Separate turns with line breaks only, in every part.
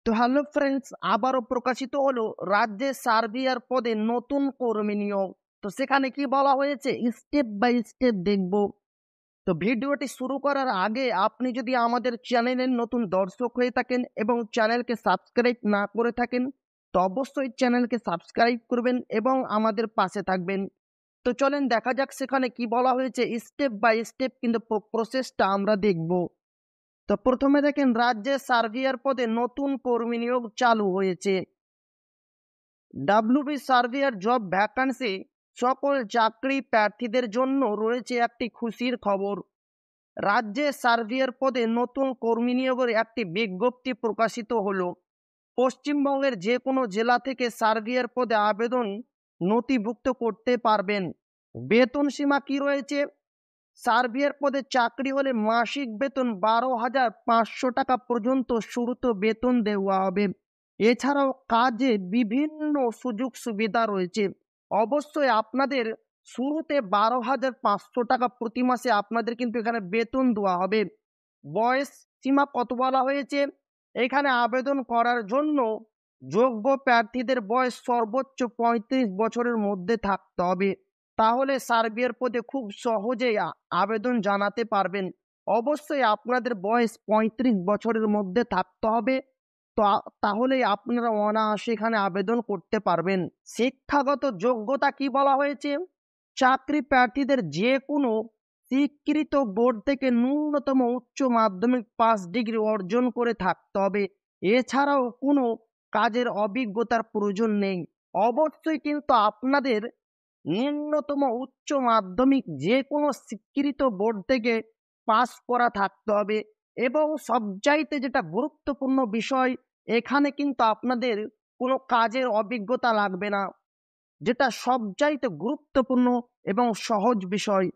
তো hello friends, আবারও প্রকাশিত হলো রাজ্যে সার্বিয়ার পদে নতুন কর্মী নিয়োগ। তো সেখানে কি বলা হয়েছে স্টেপ বাই স্টেপ দেখব। তো ভিডিওটি শুরু করার আগে আপনি যদি আমাদের চ্যানেলের নতুন দর্শক হয়ে থাকেন এবং চ্যানেলকে সাবস্ক্রাইব না করে থাকেন, তো অবশ্যই চ্যানেলকে সাবস্ক্রাইব করবেন এবং আমাদের পাশে থাকবেন। তো চলেন দেখা যাক সেখানে কি বলা হয়েছে। স্টেপ বাই স্টেপ কিন্তু প্রসেসটা আমরা দেখব। তো প্রথমে দেখেন রাজ্যে সার্ভিয়ার পদে নতুন কর্মী নিয়োগ চালু হয়েছে। ডাব্লিউবি সার্ভিয়ার জব ভ্যাকান্সি সকল চাকরি প্রার্থীদের জন্য রয়েছে একটি খুশির খবর। রাজ্যে সার্ভিয়ার পদে নতুন কর্মী নিয়োগের একটি বিজ্ঞপ্তি প্রকাশিত হলো। পশ্চিমবঙ্গের যে কোনো জেলা থেকে সার্ভিয়ার পদে আবেদন নথিভুক্ত করতে পারবেন। বেতন সীমা কি রয়েছে? সার্ভিয়ার পদে চাকরি হলে মাসিক বেতন 12,500 টাকা পর্যন্ত শুরুতে বেতন দেওয়া হবে। এছাড়াও কাজে বিভিন্ন সুযোগ সুবিধা রয়েছে। অবশ্যই আপনাদের শুরুতে 12,500 টাকা প্রতি মাসে আপনাদের কিন্তু এখানে বেতন দেওয়া হবে। বয়স সীমা কত বলা হয়েছে? এখানে আবেদন করার জন্য যোগ্য প্রার্থীদের বয়স সর্বোচ্চ 35 বছরের মধ্যে থাকতে হবে। তাহলে সার্বিয়ার পদে খুব সহজেই আবেদন জানাতে পারবেন। অবশ্যই আপনাদের বয়স 35 বছরের মধ্যে থাকতে হবে। তো তাহলেই আপনারা অনায়াসে এখানে আবেদন করতে পারবেন। শিক্ষাগত যোগ্যতা কি বলা হয়েছে? চাকরি প্রার্থীদের যে কোনো স্বীকৃত বোর্ড থেকে ন্যূনতম উচ্চ মাধ্যমিক পাস ডিগ্রি অর্জন করে থাকতে হবে। এছাড়াও কোনো কাজের অভিজ্ঞতার প্রয়োজন নেই। অবশ্যই কিন্তু আপনাদের ন্যূনতম উচ্চ মাধ্যমিক যে কোনো স্বীকৃত বোর্ড থেকে পাস করা থাকতে হবে। এবং সবচাইতে যেটা গুরুত্বপূর্ণ বিষয়, এখানে কিন্তু আপনাদের কোনো কাজের অভিজ্ঞতা লাগবে না, যেটা সবচাইতে গুরুত্বপূর্ণ এবং সহজ বিষয়।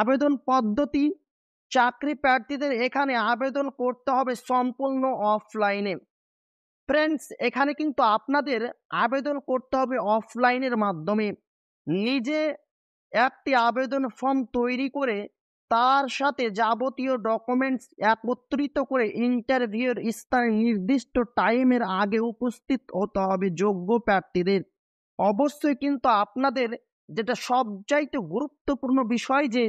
আবেদন পদ্ধতি, চাকরি প্রার্থীদের এখানে আবেদন করতে হবে সম্পূর্ণ অফলাইনে। ফ্রেন্ডস, এখানে কিন্তু আপনাদের আবেদন করতে হবে অফলাইনের মাধ্যমে। নিজে একটি আবেদন ফর্ম তৈরি করে তার সাথে যাবতীয় ডকুমেন্টস একত্রিত করে ইন্টারভিউয়ের স্থানে নির্দিষ্ট টাইমের আগে উপস্থিত হতে হবে যোগ্য প্রার্থীদের। অবশ্যই কিন্তু আপনাদের যেটা সবচাইতে গুরুত্বপূর্ণ বিষয়, যে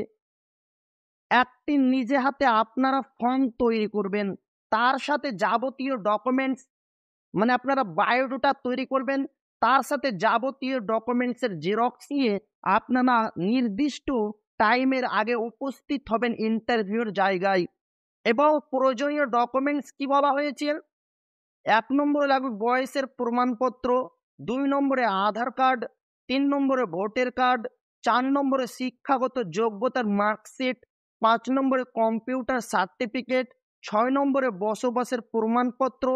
একটি নিজে হাতে আপনারা ফর্ম তৈরি করবেন, তার সাথে যাবতীয় ডকুমেন্টস, মানে আপনারা বায়োডাটা তৈরি করবেন, তার সাথে যাবতীয় ডকুমেন্টসের জেরক্স নিয়ে আপনারা নির্দিষ্ট টাইমের আগে উপস্থিত হবেন ইন্টারভিউর জায়গায়। এবং প্রয়োজনীয় ডকুমেন্টস কি বলা হয়েছে? 1 নম্বরে লাগবে বয়সের প্রমাণপত্র, 2 নম্বরে আধার কার্ড, 3 নম্বরে ভোটার কার্ড, 4 নম্বরে শিক্ষাগত যোগ্যতার মার্কশিট, 5 নম্বরে কম্পিউটার সার্টিফিকেট, 6 নম্বরে বসবাসের প্রমাণপত্র,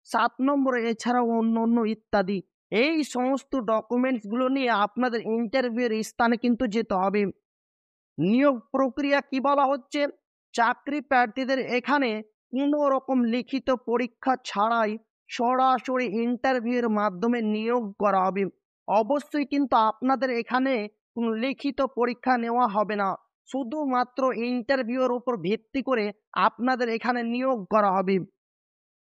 7 নম্বরে এছাড়াও অন্য ইত্যাদি। এই সমস্ত ডকুমেন্টসগুলো নিয়ে আপনাদের ইন্টারভিউয়ের স্থানে কিন্তু যেতে হবে। নিয়োগ প্রক্রিয়া কি বলা হচ্ছে? চাকরি প্রার্থীদের এখানে কোনো রকম লিখিত পরীক্ষা ছাড়াই সরাসরি ইন্টারভিউয়ের মাধ্যমে নিয়োগ করা হবে। অবশ্যই কিন্তু আপনাদের এখানে কোনো লিখিত পরীক্ষা নেওয়া হবে না, শুধুমাত্র ইন্টারভিউয়ের উপর ভিত্তি করে আপনাদের এখানে নিয়োগ করা হবে।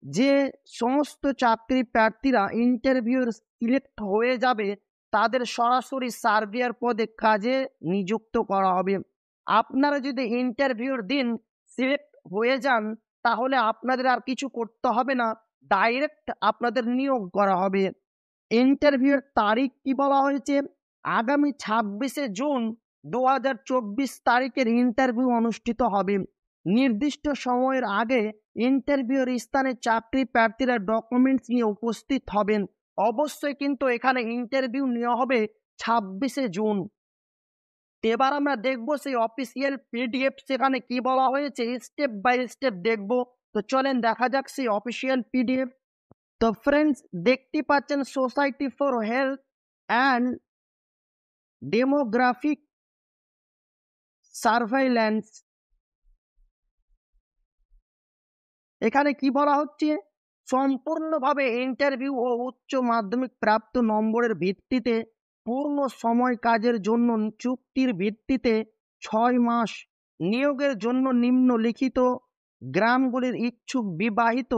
যে সমস্ত চাকরি প্রার্থীরা ইন্টারভিউর সিলেক্ট হয়ে যাবে তাদের সরাসরি সার্ভিয়ার পদে কাজে নিযুক্ত করা হবে। আপনারা যদি ইন্টারভিউর দিন সিলেক্ট হয়ে যান তাহলে আপনাদের আর কিছু করতে হবে না, ডাইরেক্ট আপনাদের নিয়োগ করা হবে। ইন্টারভিউর তারিখ কি বলা হয়েছে? আগামী 26শে জুন 2024 তারিখের ইন্টারভিউ অনুষ্ঠিত হবে। নির্দিষ্ট সময়ের আগে ইন্টারভিউর স্থানে চাকরি প্রার্থীরা ডকুমেন্টস নিয়ে উপস্থিত হবেন। অবশ্যই কিন্তু এখানে ইন্টারভিউ নেওয়া হবে 26শে জুন। এবার আমরা দেখব সেই অফিসিয়াল পিডিএফ, সেখানে কি বলা হয়েছে স্টেপ বাই স্টেপ দেখব। তো চলেন দেখা যাক সেই অফিসিয়াল পিডিএফ। তো ফ্রেন্ডস, দেখতে পাচ্ছেন society for health and demographic surveillance, এখানে কি বলা হচ্ছে? সম্পূর্ণভাবে ইন্টারভিউ ও উচ্চ মাধ্যমিক প্রাপ্ত নম্বরের ভিত্তিতে পূর্ণ সময় কাজের জন্য চুক্তির ভিত্তিতে 6 মাস নিয়োগের জন্য নিম্নলিখিত গ্রামগুলির ইচ্ছুক বিবাহিত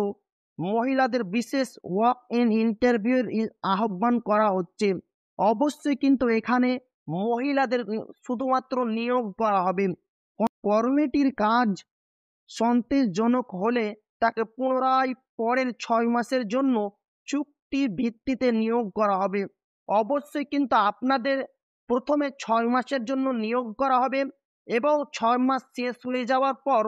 মহিলাদের বিশেষ ওয়াক ইন ইন্টারভিউর আহ্বান করা হচ্ছে। অবশ্যই কিন্তু এখানে মহিলাদের শুধুমাত্র নিয়োগ করা হবে। কর্মীটির কাজ সন্তোষজনক হলে তাকে পুনরায় পরের 6 মাসের জন্য চুক্তির ভিত্তিতে নিয়োগ করা হবে। অবশ্যই কিন্তু আপনাদের প্রথমে 6 মাসের জন্য নিয়োগ করা হবে এবং 6 মাস শেষ হয়ে যাওয়ার পর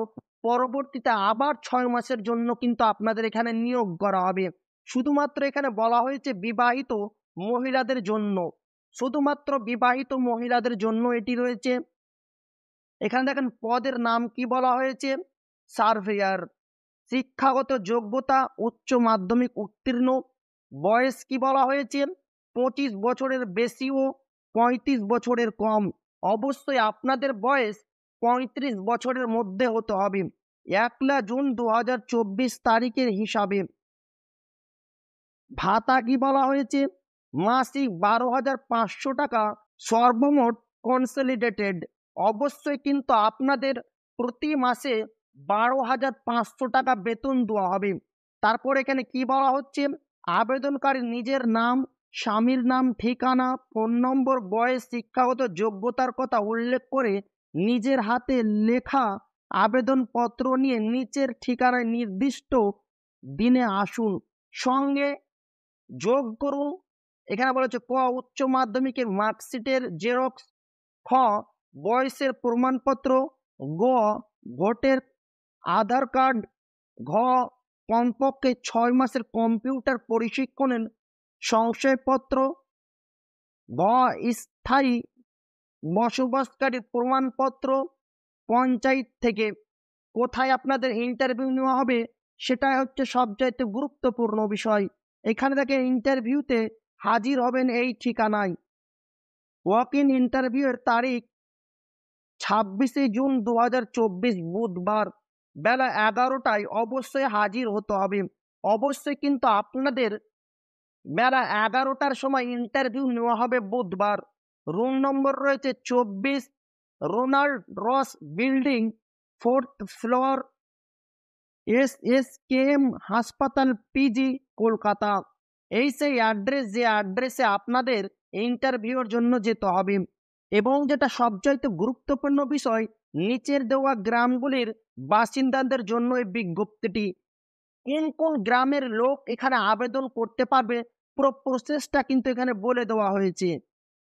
পরবর্তীতে আবার 6 মাসের জন্য কিন্তু আপনাদের এখানে নিয়োগ করা হবে। শুধুমাত্র এখানে বলা হয়েছে বিবাহিত মহিলাদের জন্য, শুধুমাত্র বিবাহিত মহিলাদের জন্য এটি রয়েছে। এখানে দেখেন পদের নাম কি বলা হয়েছে, সার্ভেয়ার। শিক্ষাগত যোগ্যতা উচ্চ মাধ্যমিক উত্তীর্ণ। বয়স কি বলা হয়েছে, 25 বছরের বেশি ও 35 বছরের কম। অবশ্যই আপনাদের বয়স 35 বছরের মধ্যে হতে হবে। 1 জুন 2024 তারিখের হিসাবে। ভাতা কি বলা হয়েছে, মাসিক 12,500 টাকা, সর্বমোট কনসলিডেটেড। অবশ্যই কিন্তু আপনাদের প্রতি মাসে 12,500 টাকা বেতন দেওয়া হবে। তারপর এখানে কি বলা হচ্ছে, আবেদনকারী নিজের নাম, স্বামীর নাম, ঠিকানা, ফোন নম্বর, বয়স, শিক্ষাগত যোগ্যতার কথা উল্লেখ করে নিজের হাতে লেখা আবেদনপত্র নিয়ে নিচের ঠিকানায় নির্দিষ্ট দিনে আসুন, সঙ্গে যোগ করুন। এখানে বলেছে ক উচ্চ মাধ্যমিকের মার্কশিটের জেরক্স, খ বয়সের প্রমাণপত্র, গ ভোটের আধার কার্ড, ঘ কমপক্ষে 6 মাসের কম্পিউটার প্রশিক্ষণের সংশয়পত্র, গ স্থায়ী বসবাসকারীর প্রমাণপত্র। পঞ্চায়েত থেকে কোথায় আপনাদের ইন্টারভিউ নেওয়া হবে সেটাই হচ্ছে সবচাইতে গুরুত্বপূর্ণ বিষয়। এখানে থেকে ইন্টারভিউতে হাজির হবেন এই ঠিকানায়। ওয়াক ইন ইন্টারভিউয়ের তারিখ 26 জুন 2024 বুধবার বেলা 11টায় অবশ্যই হাজির হতে হবে। অবশ্যই কিন্তু আপনাদের বেলা 11টার সময় ইন্টারভিউ নেওয়া হবে বুধবার। রুম নম্বর রয়েছে 24, রোনাল্ড রস বিল্ডিং, 4th ফ্লোর, SSKM হাসপাতাল, পিজি, কলকাতা। এই সেই অ্যাড্রেস যে অ্যাড্রেসে আপনাদের ইন্টারভিউর জন্য যেতে হবে। এবং যেটা সবচাইতে গুরুত্বপূর্ণ বিষয়, নিচের দেওয়া গ্রামগুলির বাসিন্দাদের জন্য এই বিজ্ঞপ্তিটি। কোন কোন গ্রামের লোক এখানে আবেদন করতে পারবে পুরো প্রসেসটা কিন্তু এখানে বলে দেওয়া হয়েছে।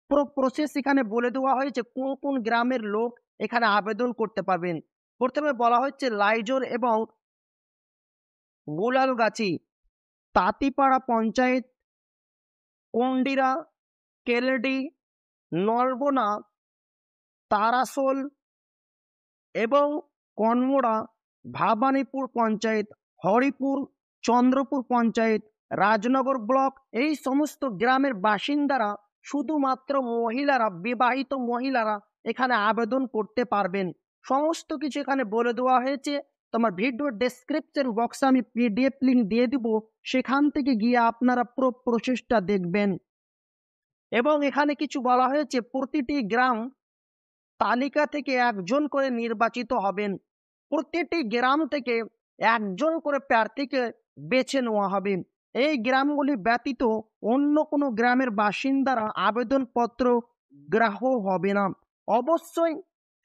পুরো প্রসেস এখানে বলে দেওয়া হয়েছে কোন কোন গ্রামের লোক এখানে আবেদন করতে পারবেন। প্রথমে বলা হচ্ছে লাইজোর এবং গোলালগাছি, তাঁতিপাড়া পঞ্চায়েত, কন্ডিরা, কেলেডি, নলবনা, তারাসোল এবং কনমোড়া, ভাবানীপুর পঞ্চায়েত, হরিপুর, চন্দ্রপুর পঞ্চায়েত, রাজনগর ব্লক। এই সমস্ত গ্রামের বাসিন্দারা, শুধুমাত্র মহিলারা, বিবাহিত মহিলারা এখানে আবেদন করতে পারবেন। সমস্ত কিছু এখানে বলে দেওয়া হয়েছে। তোমার ভিডিও ডেসক্রিপশন বক্সে আমি PDF লিঙ্ক দিয়ে দিব, সেখান থেকে গিয়ে আপনারা পুরো প্রসেসটা দেখবেন। এবং এখানে কিছু বলা হয়েছে, প্রতিটি গ্রাম তালিকা থেকে একজন করে নির্বাচিত হবেন। প্রতিটি গ্রাম থেকে একজন করে প্রার্থীকে বেছে নেওয়া হবে। এই গ্রামগুলি ব্যতীত অন্য কোনো গ্রামের বাসিন্দারা আবেদনপত্র গ্রাহ্য হবে না। অবশ্যই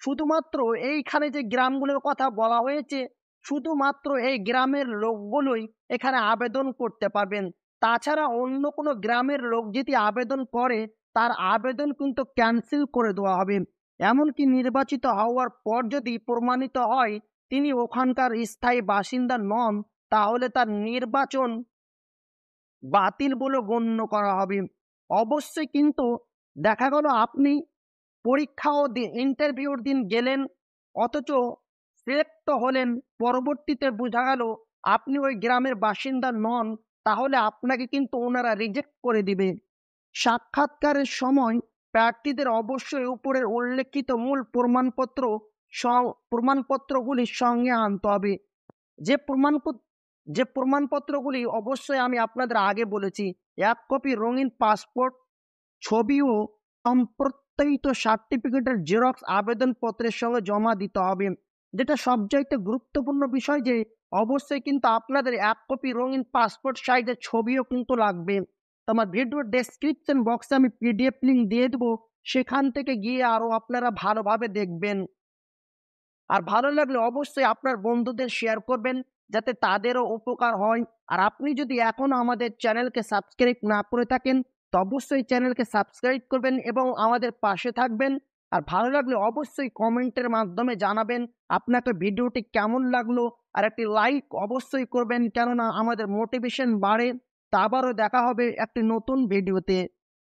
শুধুমাত্র এইখানে যে গ্রামগুলোর কথা বলা হয়েছে, শুধুমাত্র এই গ্রামের লোকগুলোই এখানে আবেদন করতে পারবেন। তাছাড়া অন্য কোনো গ্রামের লোক যদি আবেদন করে, তার আবেদন কিন্তু ক্যান্সেল করে দেওয়া হবে। এমনকি নির্বাচিত হওয়ার পর যদি প্রমাণিত হয় তিনি ওখানকার স্থায়ী বাসিন্দা নন, তাহলে তার নির্বাচন বাতিল বলে গণ্য করা হবে। অবশ্যই কিন্তু দেখা গেল আপনি পরীক্ষা ও ইন্টারভিউর দিন গেলেন, অথচ সিলেক্ট হলেন, পরবর্তীতে বোঝা গেল আপনি ওই গ্রামের বাসিন্দা নন, তাহলে আপনাকে কিন্তু ওনারা রিজেক্ট করে দিবে। সাক্ষাৎকারের সময় প্রার্থীদের অবশ্যই উপরের উল্লেখিত মূল প্রমাণপত্রগুলির সঙ্গে আনতে হবে। যে প্রমাণপত্রগুলি অবশ্যই আমি আপনাদের আগে বলেছি, 1 কপি রঙিন পাসপোর্ট ছবি ও সম্প্রত্যয়িত সার্টিফিকেটের জেরক্স আবেদনপত্রের সঙ্গে জমা দিতে হবে। যেটা সবচাইতে গুরুত্বপূর্ণ বিষয় যে অবশ্যই কিন্তু আপনাদের 1 কপি রঙিন পাসপোর্ট সাইজের ছবিও কিন্তু লাগবে। তো আমার ভিডিওর ডেসক্রিপশন বক্সে আমি পিডিএফ লিঙ্ক দিয়ে দেবো। সেখান থেকে গিয়ে আরো আপনারা ভালোভাবে দেখবেন। আর ভালো লাগলে অবশ্যই আপনার বন্ধুদের শেয়ার করবেন যাতে তাদেরও উপকার হয়। আর আপনি যদি এখনো আমাদের চ্যানেলকে সাবস্ক্রাইব না করে থাকেন তো অবশ্যই চ্যানেলকে সাবস্ক্রাইব করবেন এবং আমাদের পাশে থাকবেন। আর ভালো লাগলে অবশ্যই কমেন্টের মাধ্যমে জানাবেন আপনাকে ভিডিওটি কেমন লাগলো। আর একটি লাইক অবশ্যই করবেন, কেননা আমাদের মোটিভেশন বাড়ে। তা আবারও দেখা হবে একটি নতুন ভিডিওতে।